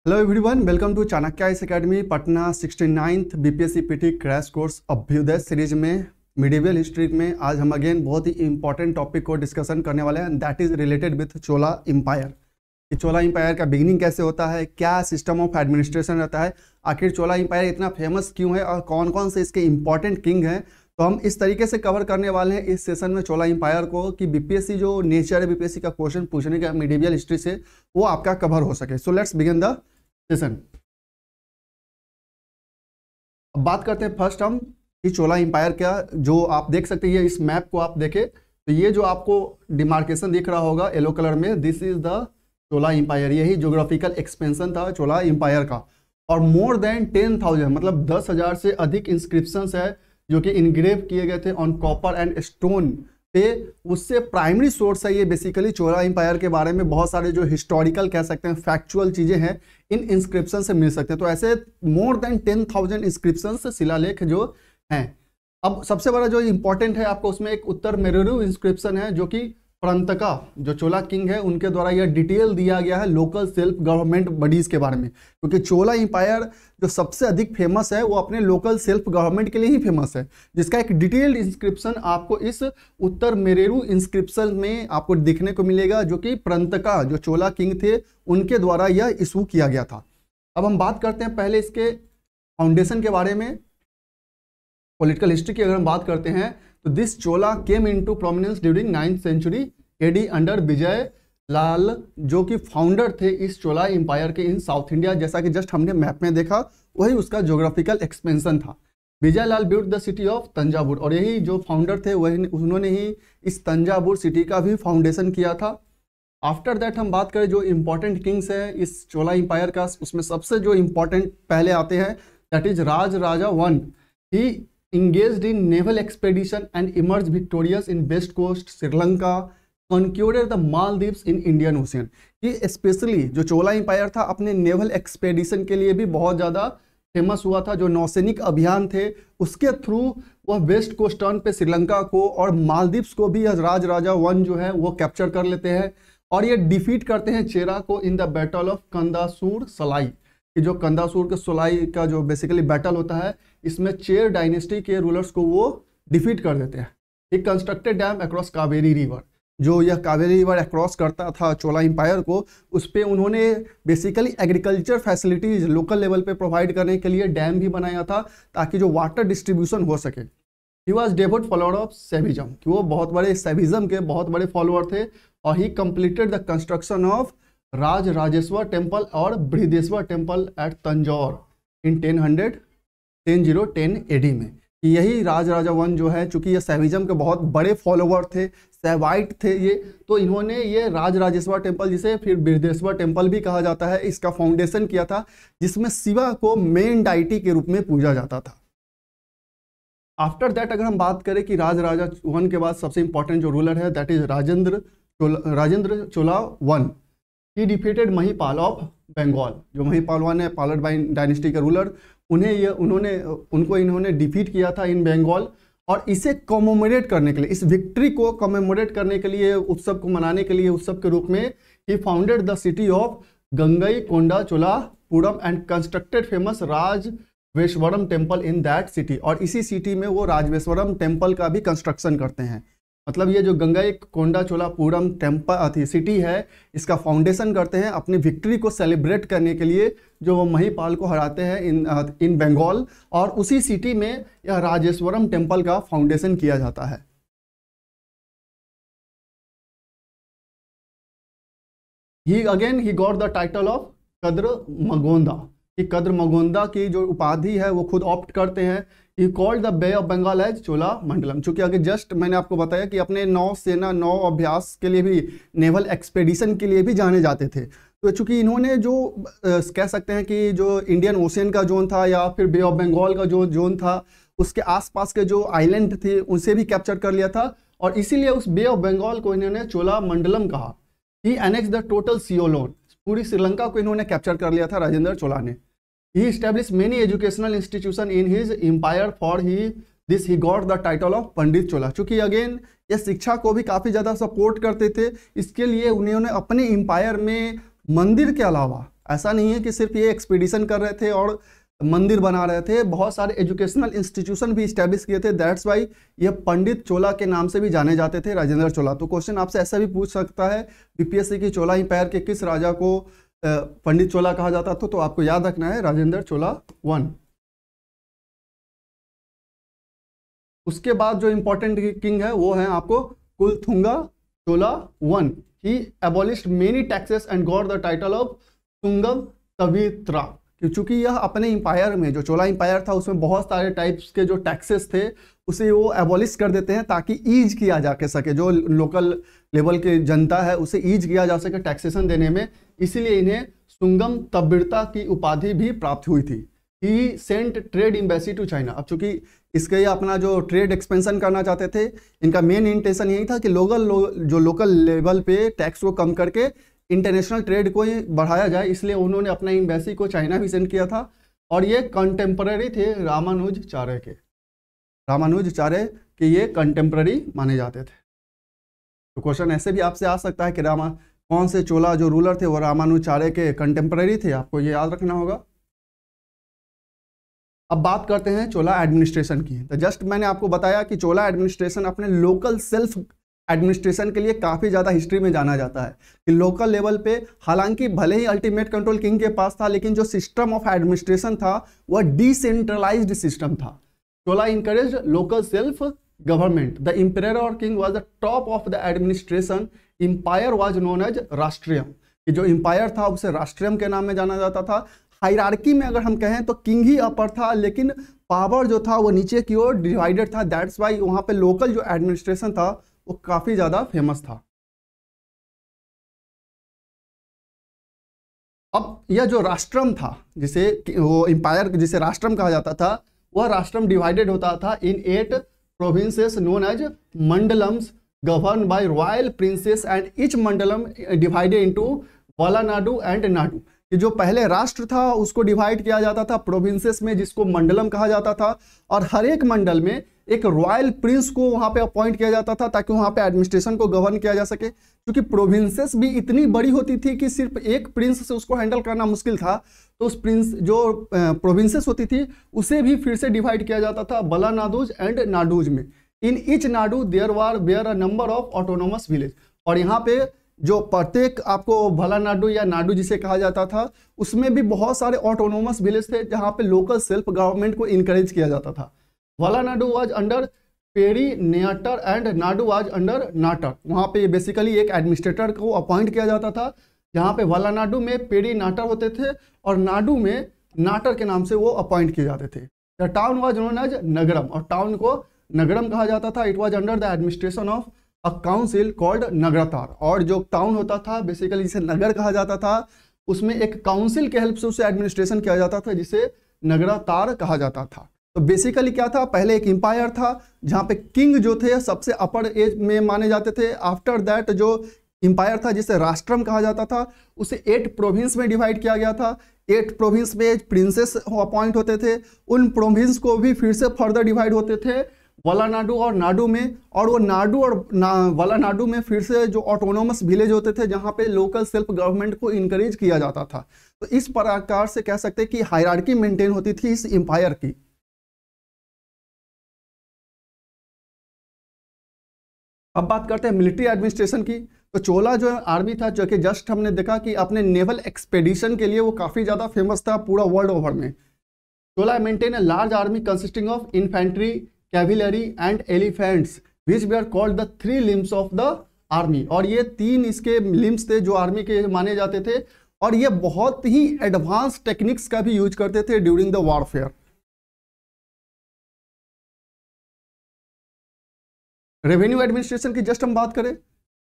Hello everyone, welcome to Chanakya IAS academy Patna 69th BPSC PT crash course Abhyudaya series में medieval history में आज हम again बहुत ही इंपॉर्टेंट टॉपिक को डिस्कशन करने वाले हैं। That is related with Chola empire. कि चोला एम्पायर का बिगिनिंग कैसे होता है, क्या सिस्टम ऑफ एडमिनिस्ट्रेशन रहता है, आखिर चोला एम्पायर इतना फेमस क्यों है और कौन कौन से इसके इंपॉर्टेंट किंग हैं। तो हम इस तरीके से कवर करने वाले हैं इस सेशन में चोला एम्पायर को कि बीपीएससी जो नेचर है बीपीएससी का क्वेश्चन पूछने का मिडिवल हिस्ट्री से वो आपका कवर हो सके। So let's begin the session. अब बात करते हैं फर्स्ट हम कि चोला एम्पायर का जो आप देख सकते हैं, इस मैप को आप देखें तो ये जो आपको डिमार्केशन दिख रहा होगा येलो कलर में, this is the Chola empire. यही ज्योग्राफिकल एक्सपेंशन था चोला एम्पायर का। और मोर देन 10,000 मतलब 10,000 से अधिक इंस्क्रिप्शंस है जो कि इनग्रेव किए गए थे ऑन कॉपर एंड स्टोन पे। उससे प्राइमरी सोर्स है ये बेसिकली चोला एम्पायर के बारे में बहुत सारे जो हिस्टोरिकल कह सकते हैं फैक्चुअल चीजें हैं इन इंस्क्रिप्शन से मिल सकते हैं। तो ऐसे मोर देन 10,000 इंस्क्रिप्शन शिलालेख जो हैं। अब सबसे बड़ा जो इंपॉर्टेंट है आपको उसमें एक उत्तर मेरुरु इंस्क्रिप्शन है जो कि परंतका जो चोला किंग है उनके द्वारा यह डिटेल दिया गया है लोकल सेल्फ गवर्नमेंट बॉडीज के बारे में, क्योंकि चोला एम्पायर जो सबसे अधिक फेमस है वो अपने लोकल सेल्फ गवर्नमेंट के लिए ही फेमस है, जिसका एक डिटेल्ड इंस्क्रिप्शन आपको इस उत्तर मेरुरु इंस्क्रिप्शन में आपको दिखने को मिलेगा जो कि परंतका जो चोला किंग थे उनके द्वारा यह इशू किया गया था। अब हम बात करते हैं पहले इसके फाउंडेशन के बारे में। पॉलिटिकल हिस्ट्री की अगर हम बात करते हैं तो this Chola came into prominence during 9th century AD under Vijayalaya जो कि फाउंडर थे इस चोला एम्पायर के इन साउथ इंडिया। जैसा कि जस्ट हमने मैप में देखा वही उसका ज्योग्राफिकल एक्सपेंशन था। Vijayalaya built the city of Thanjavur, और यही जो फाउंडर थे वही उन्होंने ही इस तंजावुर सिटी का भी फाउंडेशन किया था। आफ्टर दैट हम बात करें जो इंपॉर्टेंट किंग्स है इस चोला एम्पायर का, उसमें सबसे जो इंपॉर्टेंट पहले आते हैं that is Raj Raja one. He engaged in naval expedition and emerged victorious in west coast Sri Lanka, conquered the Maldives in Indian Ocean। ये स्पेशली जो चोला एम्पायर था अपने नेवल एक्सपेडिशन के लिए भी बहुत ज़्यादा फेमस हुआ था। जो नौसैनिक अभियान थे उसके थ्रू वह वेस्ट कोस्टर्न पे श्रीलंका को और मालदीव्स को भी राज राजा वन जो है वो कैप्चर कर लेते हैं और ये डिफीट करते हैं चेरा को इन द बैटल ऑफ कंदासूर सलाई। कि जो कंदासूर के सलाई का जो बेसिकली बैटल होता है इसमें चेर डायनेस्टी के रूलर्स को वो डिफीट कर देते हैं। एक constructed dam across Kaveri river, जो यह कावेरी रिवर अक्रॉस करता था चोला एम्पायर को, उस पर उन्होंने basically agriculture facilities local level पे प्रोवाइड करने के लिए डैम भी बनाया था ताकि जो वाटर डिस्ट्रीब्यूशन हो सके। He was devotee follower of Shaivism, कि वो बहुत बड़े सैविज्म के बहुत बड़े फॉलोअर थे। और he completed the construction of Raja Rajeshwar temple और Brihadeshwar temple at Tanjore in 1010 AD में। यही राज राजा वन जो है, चूंकि ये सैविज्म के बहुत बड़े फॉलोवर थे, सैवाइट थे ये, तो इन्होंने ये राज राजेश्वर टेम्पल जिसे फिर बृहदेश्वर टेम्पल भी कहा जाता है इसका फाउंडेशन किया था, जिसमें शिवा को मेन डाइटी के रूप में पूजा जाता था। आफ्टर दैट अगर हम बात करें कि राज राजा वन के बाद सबसे इंपॉर्टेंट जो रूलर है that is Rajendra Chola one. He defeated Mahipal of Bengal, जो महिपाल वन है पालर डायनेस्टी के रूलर, उनको इन्होंने डिफीट किया था इन बंगाल। और इसे कॉमेमोरेट करने के लिए, इस विक्ट्री को कॉमेमोरेट करने के लिए, उत्सव को मनाने के लिए उत्सव के रूप में he founded the city of Gangai Konda Cholapuram and constructed famous Rajeshwaram temple in that city. और इसी सिटी में वो राजवेश्वरम टेम्पल का भी कंस्ट्रक्शन करते हैं। मतलब ये जो गंगई कोंडा चोलापुरम टेम्पल सिटी है इसका फाउंडेशन करते हैं अपनी विक्ट्री को सेलिब्रेट करने के लिए, जो वो महिपाल को हराते हैं इन बंगाल। और उसी सिटी में यह राजेश्वरम टेम्पल का फाउंडेशन किया जाता है। He got the title of कद्र मगोंदा, कि कद्र मगोंदा की जो उपाधि है वो खुद ऑप्ट करते हैं। He called the Bay of Bengal as Chola Mandalam, चूंकि अगर जस्ट मैंने आपको बताया कि अपने नौ अभ्यास के लिए भी, नेवल एक्सपेडिशन के लिए भी जाने जाते थे। तो चूंकि इन्होंने जो कह सकते हैं कि जो इंडियन ओशियन का जोन था या फिर बे ऑफ बंगाल का जो जोन था उसके आसपास के जो आइलैंड थे उसे भी कैप्चर कर लिया था, और इसीलिए उस बे ऑफ बंगाल को इन्होंने चोला मंडलम कहा। ही एनेक्स द टोटल सियोलोन, पूरी श्रीलंका को इन्होंने कैप्चर कर लिया था राजेंद्र चोला ने। He established many educational institutions in his empire for he got the title of पंडित चोला। चूंकि अगेन ये शिक्षा को भी काफी ज्यादा सपोर्ट करते थे, इसके लिए उन्होंने अपने एम्पायर में मंदिर के अलावा ऐसा नहीं है कि सिर्फ ये एक्सपीडिशन कर रहे थे और मंदिर बना रहे थे, बहुत सारे एजुकेशनल इंस्टीट्यूशन भी स्टैब्लिश किए थे। दैट्स वाई ये पंडित चोला के नाम से भी जाने जाते थे, राजेंद्र चोला। तो क्वेश्चन आपसे ऐसा भी पूछ सकता है बीपीएससी की चोला इंपायर के किस राजा को पंडित चोला कहा जाता था, तो आपको याद रखना है राजेंद्र चोला 1। उसके बाद जो इंपॉर्टेंट किंग है वो है आपको Kulothunga Chola 1। He abolished many taxes and got the title of Tungam Tavitra. क्योंकि यह अपने इंपायर में, जो चोला इंपायर था उसमें बहुत सारे टाइप्स के जो टैक्सेस थे उसे वो एबॉलिश कर देते हैं ताकि ईज किया जा सके, जो लोकल लेवल की जनता है उसे ईज किया जा सके टैक्सेशन देने में। इसीलिए इन्हें सुंगम तब्बिरता की उपाधि भी प्राप्त हुई थी। He sent trade embassy to China. अब चूंकि इसके ये अपना जो ट्रेड एक्सपेंशन करना चाहते थे, इनका मेन इंटेंशन यही था कि जो लोकल लेवल पे टैक्स को कम करके इंटरनेशनल ट्रेड को ही बढ़ाया जाए, इसलिए उन्होंने अपना एम्बेसी को चाइना भी सेंड किया था। और ये कंटेम्पररी थे रामानुजाचार्य के। रामानुजाचार्य के ये कंटेम्पररी माने जाते थे। तो क्वेश्चन ऐसे भी आपसे आ सकता है कि कौन से चोला जो रूलर थे वो रामानुजाचार्य के कंटेम्पररी थे, आपको ये याद रखना होगा। अब बात करते हैं चोला एडमिनिस्ट्रेशन की। तो जस्ट मैंने आपको बताया कि चोला एडमिनिस्ट्रेशन अपने लोकल सेल्फ एडमिनिस्ट्रेशन के लिए काफ़ी ज़्यादा हिस्ट्री में जाना जाता है कि लोकल लेवल पे, हालांकि भले ही अल्टीमेट कंट्रोल किंग के पास था, लेकिन जो सिस्टम ऑफ एडमिनिस्ट्रेशन था वह डिसेंट्रलाइज्ड सिस्टम था। Chola encourage local self government. The emperor और king was the top of the administration. Empire was known as Rashtriyam, कि जो इंपायर था उसे राष्ट्रियम के नाम में जाना जाता था। हायरार्की में अगर हम कहें तो किंग ही अपर था, लेकिन पावर जो था वो नीचे की ओर डिवाइडेड था। दैट्स वाई वहाँ पे लोकल जो एडमिनिस्ट्रेशन था वो काफ़ी ज़्यादा फेमस था। अब यह जो राष्ट्रम था, जिसे वो इंपायर जिसे राष्ट्रम कहा जाता था, वह राष्ट्रम डिवाइडेड होता था in 8 provinces known as mandalams govern by royal princes and each mandalam divided into valanadu and nadu. कि जो पहले राष्ट्र था उसको डिवाइड किया जाता था प्रोविंसेस में, जिसको मंडलम कहा जाता था, और हर एक मंडल में एक रॉयल प्रिंस को वहां पे अपॉइंट किया जाता था ताकि वहां पे एडमिनिस्ट्रेशन को गवर्न किया जा सके। क्योंकि प्रोविंसेस भी इतनी बड़ी होती थी कि सिर्फ एक प्रिंस से उसको हैंडल करना मुश्किल था, तो उस प्रिंस जो प्रोविंसेस होती थी उसे भी फिर से डिवाइड किया जाता था बलानाडुज एंड नाडुज में। In each nadu there were a number of autonomous village. और यहाँ पे जो प्रत्येक आपको भलानाडु या नाडु जिसे कहा जाता था उसमें भी बहुत सारे ऑटोनोमस विलेज थे जहाँ पे लोकल सेल्फ गवर्नमेंट को इनकरेज किया जाता था। Valanadu was under Periya Nattar and nadu was under Nattar. वहाँ पे बेसिकली एक एडमिनिस्ट्रेटर को अपॉइंट किया जाता था, जहाँ पे वलानाडु में पेरी नाटर होते थे और नाडु में नाटर के नाम से वो अपॉइंट किए जाते थे। The town was known as nagaram, और टाउन को नगरम कहा जाता था। It was under the administration of a council called Nagarattar. और जो टाउन होता था बेसिकली जिसे नगर कहा जाता था, उसमें एक काउंसिल के हेल्प से उसे एडमिनिस्ट्रेशन किया जाता था जिसे नगरतार कहा जाता था। तो बेसिकली क्या था, पहले एक इंपायर था जहाँ पे किंग जो थे सबसे अपर एज में माने जाते थे। आफ्टर दैट जो इंपायर था जिसे राष्ट्रम कहा जाता था उसे 8 प्रोविंस में डिवाइड किया गया था। 8 प्रोविंस में प्रिंसेस अपॉइंट होते थे, उन प्रोविंस को भी फिर से फर्दर डिवाइड होते थे वलानाडु और नाडु में। और वो नाडु और वलानाडु में फिर से जो ऑटोनोमस विलेज होते थे जहाँ पे लोकल सेल्फ गवर्नमेंट को इनकरेज किया जाता था। तो इस प्रकार से कह सकते हैं कि हायरार्की मेंटेन होती थी इस इंपायर की। अब बात करते हैं मिलिट्री एडमिनिस्ट्रेशन की। तो चोला जो आर्मी था, जो कि जस्ट हमने देखा कि अपने नेवल एक्सपेडिशन के लिए वो काफ़ी ज़्यादा फेमस था पूरा वर्ल्ड ओवर में। Chola maintain a large army consisting of infantry, cavalry and elephants which we are called the 3 limbs of the army. और ये 3 इसके लिम्स थे जो आर्मी के माने जाते थे, और ये बहुत ही एडवांस टेक्निक्स का भी यूज करते थे during the warfare. Revenue administration की जस्ट हम बात करें,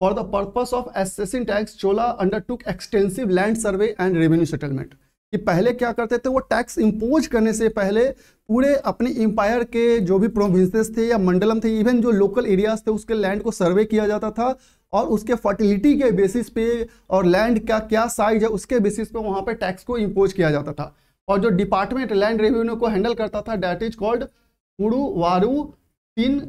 for the purpose of assessing tax Chola undertook extensive land survey and revenue settlement. कि पहले क्या करते थे, वो टैक्स इंपोज करने से पहले पूरे अपने इंपायर के जो भी प्रोविंसेस थे या मंडलम थे, इवन जो लोकल एरियाज थे, उसके लैंड को सर्वे किया जाता था और उसके फर्टिलिटी के बेसिस पे और लैंड का क्या साइज है उसके बेसिस पे वहाँ पे टैक्स को इंपोज किया जाता था। और जो डिपार्टमेंट लैंड रेवेन्यू को हैंडल करता था दैट इज कॉल्ड पुडुवारू तीन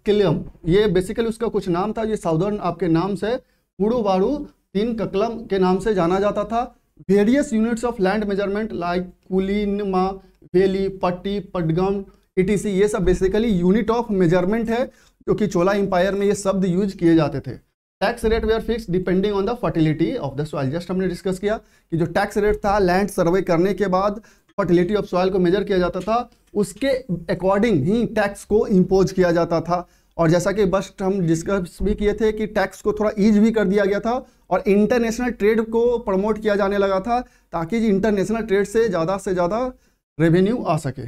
किलम। ये बेसिकली उसका कुछ नाम था, ये साउदर्न आपके नाम से पुडुवारू तीन ककलम के नाम से जाना जाता था। Various units of land measurement like kulinama, veli, patti, padagam, etc, ये सब बेसिकली यूनिट ऑफ मेजरमेंट है जो कि चोला इंपायर में ये शब्द यूज किए जाते थे। Tax rate were fixed depending on the fertility of the soil. Just हमने डिस्कस किया कि जो टैक्स रेट था लैंड सर्वे करने के बाद फर्टिलिटी ऑफ सॉइल को मेजर किया जाता था, उसके अकॉर्डिंग ही टैक्स को इम्पोज किया जाता था। और जैसा कि बस हम डिस्कस भी किए थे कि टैक्स को थोड़ा ईज भी कर दिया गया था और इंटरनेशनल ट्रेड को प्रमोट किया जाने लगा था ताकि इंटरनेशनल ट्रेड से ज़्यादा रेवेन्यू आ सके।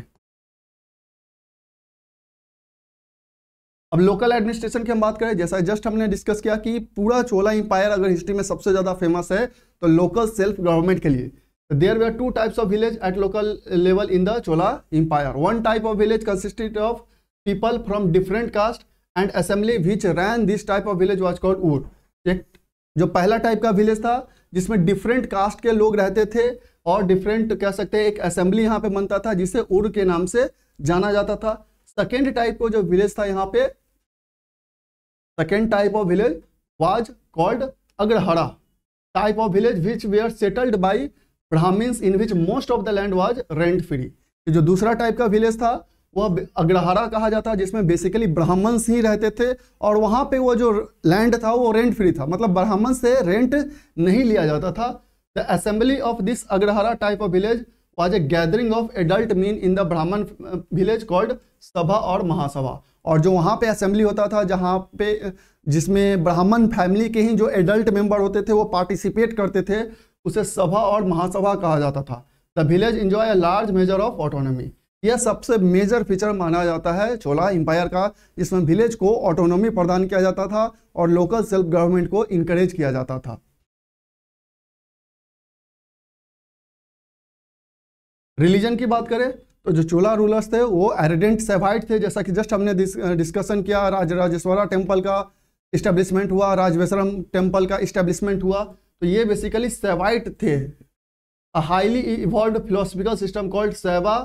अब लोकल एडमिनिस्ट्रेशन की हम बात करें, जैसा जस्ट हमने डिस्कस किया कि पूरा चोला इंपायर अगर हिस्ट्री में सबसे ज़्यादा फेमस है तो लोकल सेल्फ गवर्नमेंट के लिए। There were 2 types of village at local level in the Chola empire. One type of village consisted of people from different caste and assembly which ran this type of village was called ur। एक जो पहला type का village था जिसमें different caste के लोग रहते थे और डिफरेंट कह सकते हैं एक असेंबली यहाँ पे बनता था जिसे उर के नाम से जाना जाता था। सेकेंड टाइप को जो विलेज था यहाँ पे, second type of village was called Agrahara type of village which were settled by Brahmans in which most of the land was rent free. जो दूसरा टाइप का विलेज था वह अग्रहारा कहा जाता है जिसमें बेसिकली ब्राह्मण्स ही रहते थे और वहां पे वो जो लैंड था वो रेंट फ्री था, मतलब ब्राह्मण से रेंट नहीं लिया जाता था। The assembly of this Agrahara type of village was a gathering of adult mean in the ब्राह्मण विलेज कॉल्ड सभा और महासभा। और जो वहां पे असेंबली होता था जहां पे जिसमें ब्राह्मण फैमिली के ही जो एडल्ट मेंबर होते थे वो पार्टिसिपेट करते थे, उसे सभा और महासभा कहा जाता था। The village enjoy a large measure of autonomy. यह सबसे मेजर फीचर माना जाता है चोला इंपायर का, जिसमें विलेज को ऑटोनॉमी प्रदान किया जाता था और लोकल सेल्फ गवर्नमेंट को इनकरेज किया जाता था। रिलीजन की बात करें तो जो चोला रूलर्स थे वो एरिडेंट सेवाइट थे, जैसा कि जस्ट हमने डिस्कशन किया। राजराजेश्वरा टेम्पल का इस्टेब्लिशमेंट हुआ, राजवेश्वरम टेम्पल का इस्टेब्लिशमेंट हुआ, तो ये बेसिकली सेवाइट थे। A highly evolved philosophical system called सेवा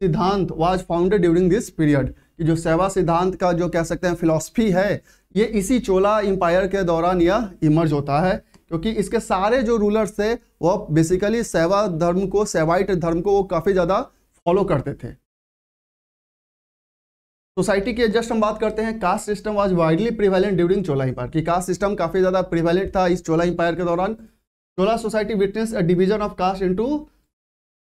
सिद्धांत was founded during this period. कि जो सेवा सिद्धांत का जो कह सकते हैं फिलॉसफी है ये इसी चोला इंपायर के दौरान यह इमर्ज होता है, क्योंकि इसके सारे जो रूलर्स थे वो बेसिकली सेवा धर्म को, सेवाइट धर्म को काफ़ी ज़्यादा फॉलो करते थे। सोसाइटी की जस्ट हम बात करते हैं, caste system was widely prevalent during Chola empire. की कास्ट सिस्टम काफ़ी ज़्यादा प्रिवेलेंट था इस चोला इंपायर के दौरान। Chola society witness a division of caste into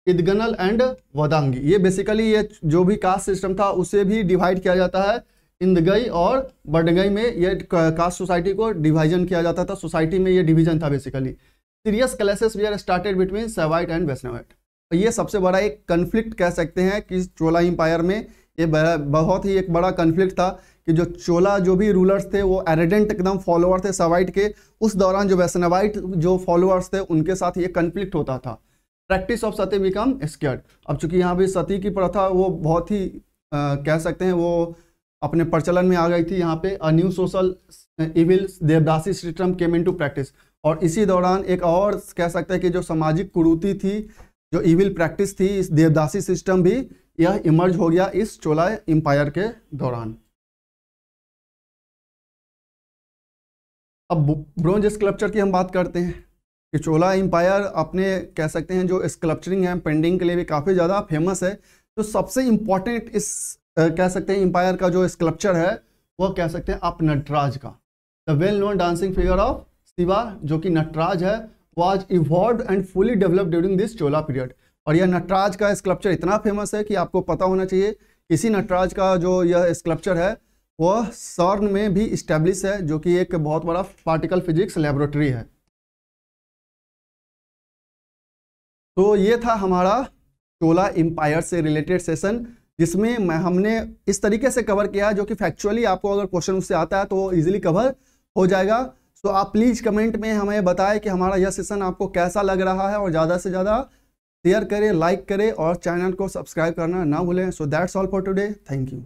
Idangai and Valangai. ये बेसिकली ये जो भी कास्ट सिस्टम था उसे भी डिवाइड किया जाता है। इंदगई और बडगई में ये कास्ट सोसाइटी को डिवाइजन किया जाता था, सोसाइटी में ये डिवीजन था basically. Serious clashes we are started between Saivite and Vaishnavite. ये सबसे बड़ा एक कन्फ्लिक्ट कह सकते हैं कि चोला इंपायर में ये बहुत ही एक बड़ा कन्फ्लिक्ट था कि जो चोला जो भी रूलर्स थे वो एरिडेंट एकदम फॉलोअर थे सेवाइट के, उस दौरान जो वैष्णवाइट जो फॉलोअर्स थे उनके साथ ये कन्फ्लिक्ट होता था। Practice of Sati become scared. अब चूंकि यहाँ भी सती की प्रथा वो बहुत ही कह सकते हैं वो अपने प्रचलन में आ गई थी। यहाँ पे a new social evil devadasi system came into practice. और इसी दौरान एक और कह सकते हैं कि जो सामाजिक कुरीति थी, जो इविल प्रैक्टिस थी, इस देवदासी सिस्टम भी यह इमर्ज हो गया इस चोला इंपायर के दौरान। अब ब्रोंज स्कल्पचर की हम बात करते हैं कि चोला इंपायर अपने कह सकते हैं जो स्कल्पचरिंग है पेंटिंग के लिए भी काफ़ी ज़्यादा फेमस है। तो सबसे इम्पॉर्टेंट इस कह सकते हैं इंपायर का जो स्कल्पचर है वो कह सकते हैं आप नटराज का। The well known dancing figure of Shiva जो कि नटराज है was evolved and fully developed during this Chola period. और यह नटराज का स्कल्पचर इतना फेमस है कि आपको पता होना चाहिए इसी नटराज का जो यह स्कल्पचर है वह सर्न में भी इस्टेब्लिश है, जो कि एक बहुत बड़ा पार्टिकल फिजिक्स लेबोरेटरी है। तो ये था हमारा चोला इंपायर से रिलेटेड सेशन, जिसमें हमने इस तरीके से कवर किया जो कि फैक्चुअली आपको अगर क्वेश्चन उससे आता है तो वो इजीली कवर हो जाएगा। सो आप प्लीज़ कमेंट में हमें बताएं कि हमारा यह सेशन आपको कैसा लग रहा है और ज़्यादा से ज़्यादा शेयर करें, लाइक करें और चैनल को सब्सक्राइब करना ना भूलें। So that's all for today, thank you.